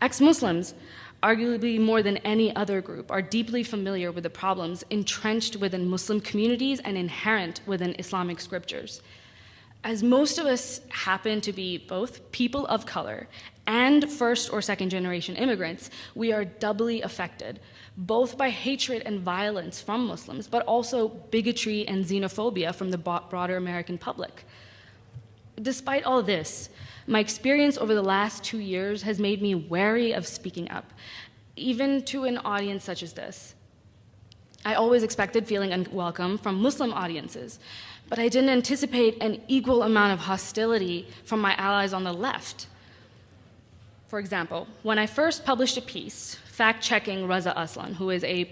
Ex-Muslims, arguably more than any other group, are deeply familiar with the problems entrenched within Muslim communities and inherent within Islamic scriptures. As most of us happen to be both people of color and first or second generation immigrants, we are doubly affected, both by hatred and violence from Muslims, but also bigotry and xenophobia from the broader American public. Despite all this, my experience over the last 2 years has made me wary of speaking up, even to an audience such as this. I always expected feeling unwelcome from Muslim audiences, but I didn't anticipate an equal amount of hostility from my allies on the left. For example, when I first published a piece fact-checking Raza Aslan, who is a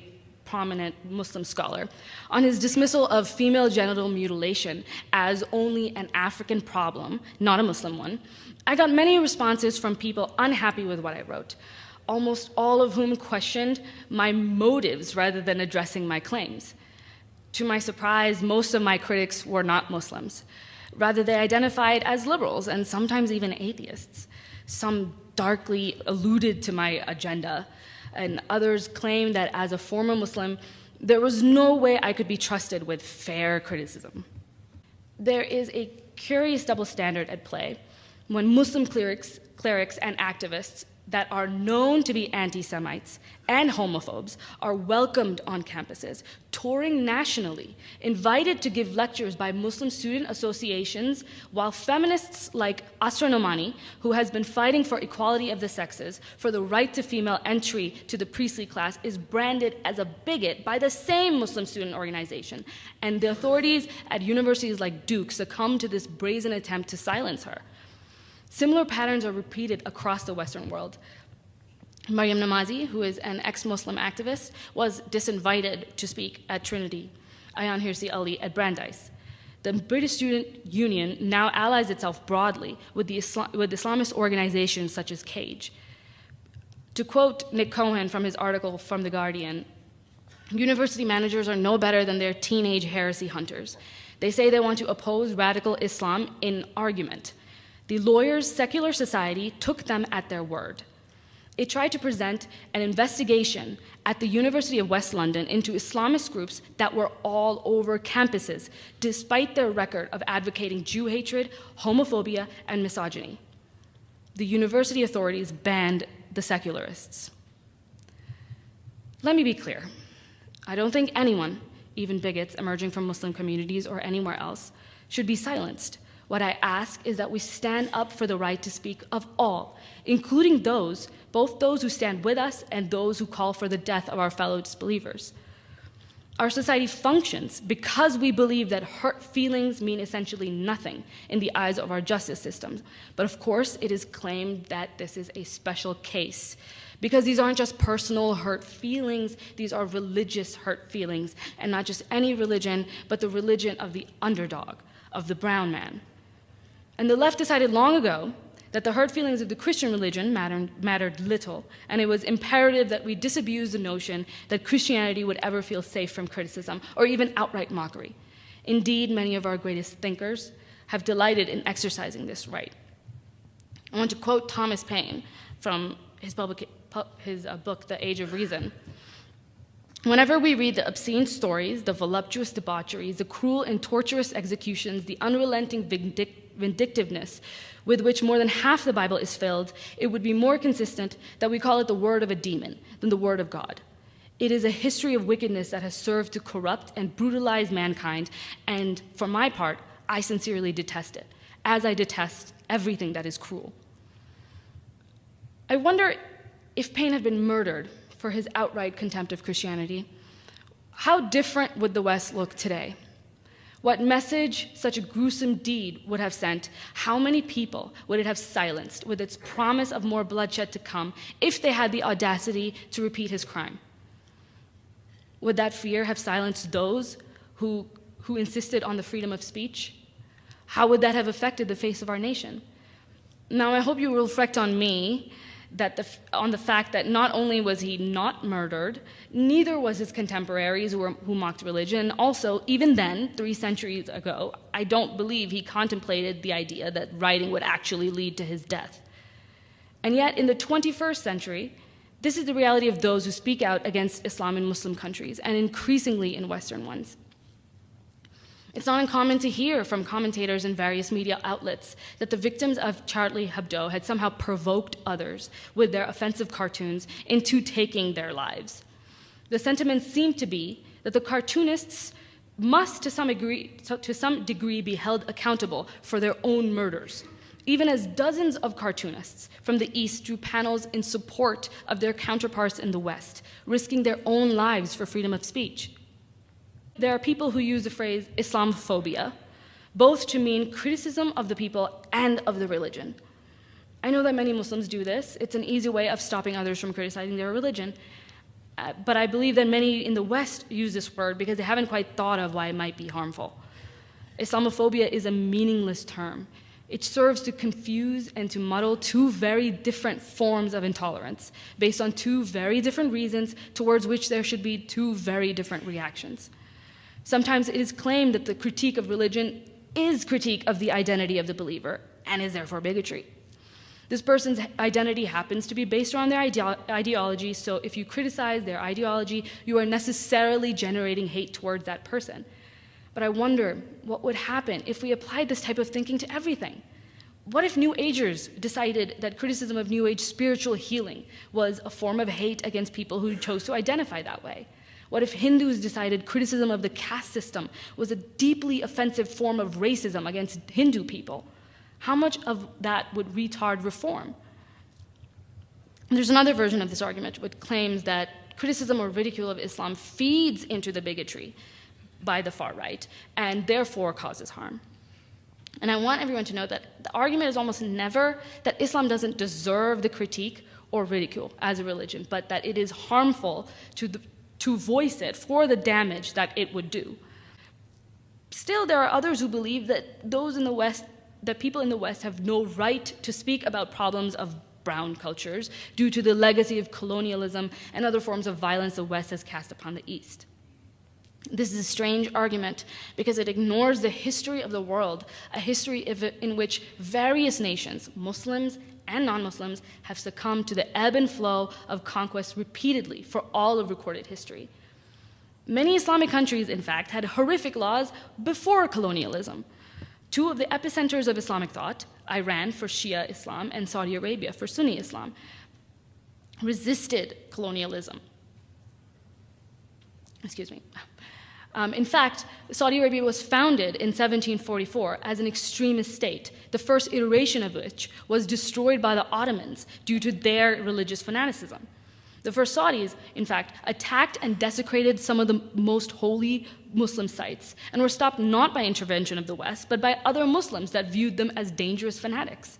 prominent Muslim scholar, on his dismissal of female genital mutilation as only an African problem, not a Muslim one, I got many responses from people unhappy with what I wrote, almost all of whom questioned my motives rather than addressing my claims. To my surprise, most of my critics were not Muslims. Rather, they identified as liberals and sometimes even atheists. Some darkly alluded to my agenda, and others claimed that as a former Muslim, there was no way I could be trusted with fair criticism. There is a curious double standard at play when Muslim clerics and activists that are known to be anti-Semites and homophobes are welcomed on campuses, touring nationally, invited to give lectures by Muslim student associations, while feminists like Asra Nomani, who has been fighting for equality of the sexes, for the right to female entry to the priestly class, is branded as a bigot by the same Muslim student organization, and the authorities at universities like Duke succumb to this brazen attempt to silence her. Similar patterns are repeated across the Western world. Maryam Namazi, who is an ex-Muslim activist, was disinvited to speak at Trinity, Ayan Hirsi Ali at Brandeis. The British Student Union now allies itself broadly with Islamist organizations such as CAGE. To quote Nick Cohen from his article from The Guardian, university managers are no better than their teenage heresy hunters. They say they want to oppose radical Islam in argument. The lawyers' secular society took them at their word. It tried to present an investigation at the University of West London into Islamist groups that were all over campuses, despite their record of advocating Jew hatred, homophobia, and misogyny. The university authorities banned the secularists. Let me be clear. I don't think anyone, even bigots emerging from Muslim communities or anywhere else, should be silenced. What I ask is that we stand up for the right to speak of all, including those, both those who stand with us and those who call for the death of our fellow disbelievers. Our society functions because we believe that hurt feelings mean essentially nothing in the eyes of our justice systems. But of course, it is claimed that this is a special case, because these aren't just personal hurt feelings, these are religious hurt feelings, and not just any religion, but the religion of the underdog, of the brown man. And the left decided long ago that the hurt feelings of the Christian religion mattered little, and it was imperative that we disabuse the notion that Christianity would ever feel safe from criticism or even outright mockery. Indeed, many of our greatest thinkers have delighted in exercising this right. I want to quote Thomas Paine from his book, The Age of Reason. Whenever we read the obscene stories, the voluptuous debaucheries, the cruel and torturous executions, the unrelenting vindictiveness with which more than half the Bible is filled, it would be more consistent that we call it the word of a demon than the word of God. It is a history of wickedness that has served to corrupt and brutalize mankind, and for my part, I sincerely detest it, as I detest everything that is cruel. I wonder if Paine had been murdered for his outright contempt of Christianity, how different would the West look today? What message such a gruesome deed would have sent? How many people would it have silenced with its promise of more bloodshed to come if they had the audacity to repeat his crime? Would that fear have silenced those who insisted on the freedom of speech? How would that have affected the face of our nation? Now, I hope you will reflect on me on the fact that not only was he not murdered, neither was his contemporaries who mocked religion. Also, even then, 3 centuries ago, I don't believe he contemplated the idea that writing would actually lead to his death. And yet, in the 21st century, this is the reality of those who speak out against Islam in Muslim countries, and increasingly in Western ones. It's not uncommon to hear from commentators in various media outlets that the victims of Charlie Hebdo had somehow provoked others with their offensive cartoons into taking their lives. The sentiment seemed to be that the cartoonists must, to some degree, be held accountable for their own murders, even as dozens of cartoonists from the East drew panels in support of their counterparts in the West, risking their own lives for freedom of speech. There are people who use the phrase islamophobia, both to mean criticism of the people and of the religion. I know that many Muslims do this. It's an easy way of stopping others from criticizing their religion. But I believe that many in the West use this word because they haven't quite thought of why it might be harmful. Islamophobia is a meaningless term. It serves to confuse and to muddle two very different forms of intolerance based on two very different reasons towards which there should be two very different reactions. Sometimes it is claimed that the critique of religion is critique of the identity of the believer and is therefore bigotry. This person's identity happens to be based around their ideology, so if you criticize their ideology, you are necessarily generating hate towards that person. But I wonder what would happen if we applied this type of thinking to everything. What if New Agers decided that criticism of New Age spiritual healing was a form of hate against people who chose to identify that way? What if Hindus decided criticism of the caste system was a deeply offensive form of racism against Hindu people? How much of that would retard reform? There's another version of this argument which claims that criticism or ridicule of Islam feeds into the bigotry by the far right and therefore causes harm. And I want everyone to know that the argument is almost never that Islam doesn't deserve the critique or ridicule as a religion, but that it is harmful to voice it for the damage that it would do. Still, there are others who believe that people in the West have no right to speak about problems of brown cultures due to the legacy of colonialism and other forms of violence the West has cast upon the East. This is a strange argument because it ignores the history of the world, a history in which various nations, Muslims and non-Muslims, have succumbed to the ebb and flow of conquest repeatedly for all of recorded history. Many Islamic countries, in fact, had horrific laws before colonialism. Two of the epicenters of Islamic thought, Iran for Shia Islam and Saudi Arabia for Sunni Islam, resisted colonialism. Excuse me. In fact, Saudi Arabia was founded in 1744 as an extremist state, the first iteration of which was destroyed by the Ottomans due to their religious fanaticism. The first Saudis, in fact, attacked and desecrated some of the most holy Muslim sites and were stopped not by intervention of the West, but by other Muslims that viewed them as dangerous fanatics.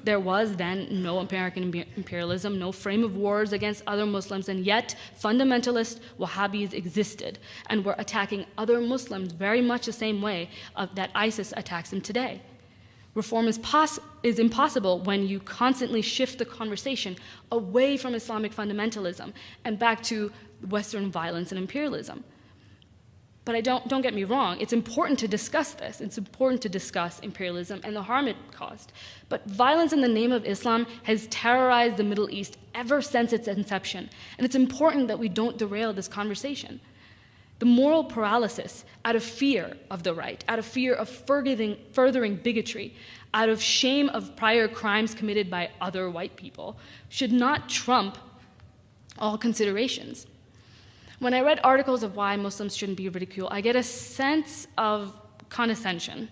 There was then no American imperialism, no frame of wars against other Muslims, and yet fundamentalist Wahhabis existed and were attacking other Muslims very much the same way that ISIS attacks them today. Reform is impossible when you constantly shift the conversation away from Islamic fundamentalism and back to Western violence and imperialism. But don't get me wrong, it's important to discuss this. It's important to discuss imperialism and the harm it caused. But violence in the name of Islam has terrorized the Middle East ever since its inception, and it's important that we don't derail this conversation. The moral paralysis out of fear of the right, out of fear of furthering bigotry, out of shame of prior crimes committed by other white people, should not trump all considerations. When I read articles of why Muslims shouldn't be ridiculed, I get a sense of condescension,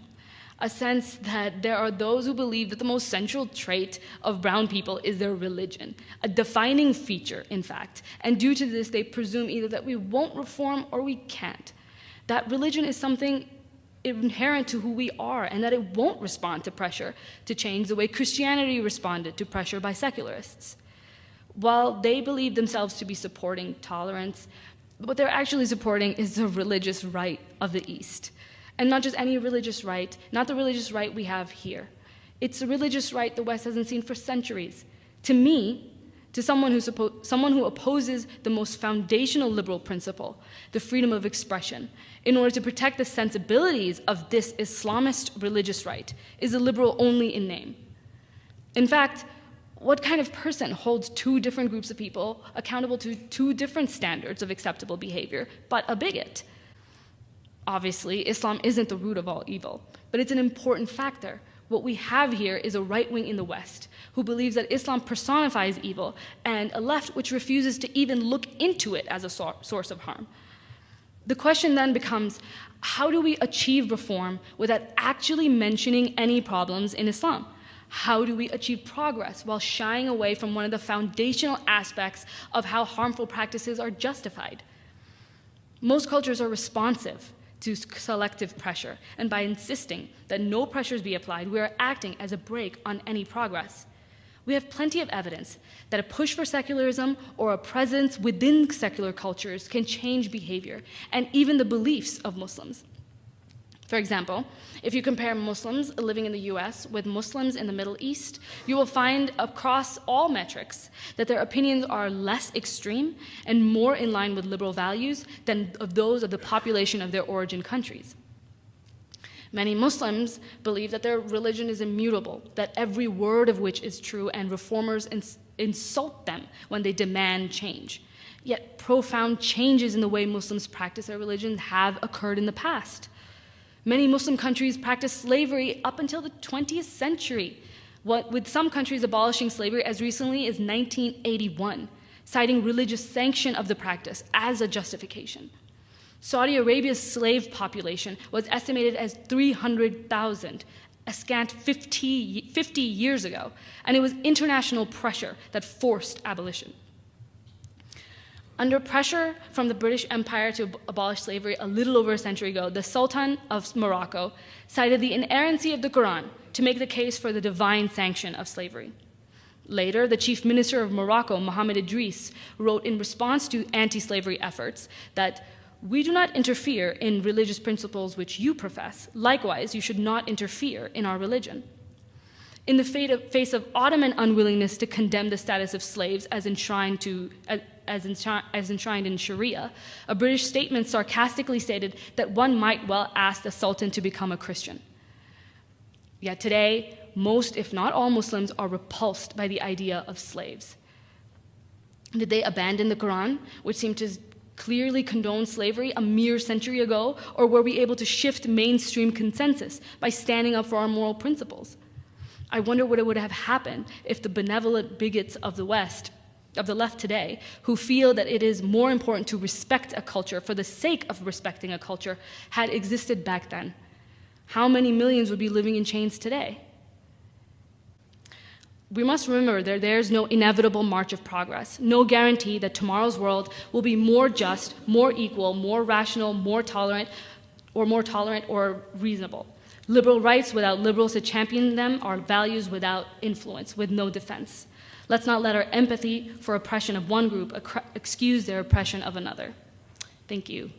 a sense that there are those who believe that the most central trait of brown people is their religion, a defining feature, in fact. And due to this, they presume either that we won't reform or we can't, that religion is something inherent to who we are, and that it won't respond to pressure to change the way Christianity responded to pressure by secularists. While they believe themselves to be supporting tolerance, what they're actually supporting is the religious right of the East. And not just any religious right, not the religious right we have here. It's a religious right the West hasn't seen for centuries. To me, to someone who opposes the most foundational liberal principle, the freedom of expression, in order to protect the sensibilities of this Islamist religious right, is a liberal only in name. In fact, What kind of person holds two different groups of people accountable to two different standards of acceptable behavior, but a bigot? Obviously, Islam isn't the root of all evil, but it's an important factor. What we have here is a right wing in the West who believes that Islam personifies evil, and a left which refuses to even look into it as a source of harm. The question then becomes, how do we achieve reform without actually mentioning any problems in Islam? How do we achieve progress while shying away from one of the foundational aspects of how harmful practices are justified? Most cultures are responsive to selective pressure, and by insisting that no pressures be applied, we are acting as a brake on any progress. We have plenty of evidence that a push for secularism or a presence within secular cultures can change behavior and even the beliefs of Muslims. For example, if you compare Muslims living in the US with Muslims in the Middle East, you will find across all metrics that their opinions are less extreme and more in line with liberal values than of those of the population of their origin countries. Many Muslims believe that their religion is immutable, that every word of which is true, and reformers insult them when they demand change. Yet profound changes in the way Muslims practice their religion have occurred in the past. Many Muslim countries practiced slavery up until the 20th century, with some countries abolishing slavery as recently as 1981, citing religious sanction of the practice as a justification. Saudi Arabia's slave population was estimated as 300,000, a scant 50 years ago, and it was international pressure that forced abolition. Under pressure from the British Empire to abolish slavery a little over a century ago, the Sultan of Morocco cited the inerrancy of the Quran to make the case for the divine sanction of slavery. Later, the chief minister of Morocco, Mohammed Idris, wrote in response to anti-slavery efforts that we do not interfere in religious principles which you profess. Likewise, you should not interfere in our religion. In the face of Ottoman unwillingness to condemn the status of slaves as enshrined in Sharia, a British statement sarcastically stated that one might well ask the Sultan to become a Christian. Yet today, most, if not all, Muslims are repulsed by the idea of slaves. Did they abandon the Quran, which seemed to clearly condone slavery a mere century ago, or were we able to shift mainstream consensus by standing up for our moral principles? I wonder what would have happened if the benevolent bigots of the West, of the left today, who feel that it is more important to respect a culture for the sake of respecting a culture, had existed back then. How many millions would be living in chains today? We must remember that there's no inevitable march of progress, no guarantee that tomorrow's world will be more just, more equal, more rational, more tolerant or reasonable. Liberal rights without liberals to champion them are values without influence, with no defense. Let's not let our empathy for oppression of one group excuse their oppression of another. Thank you.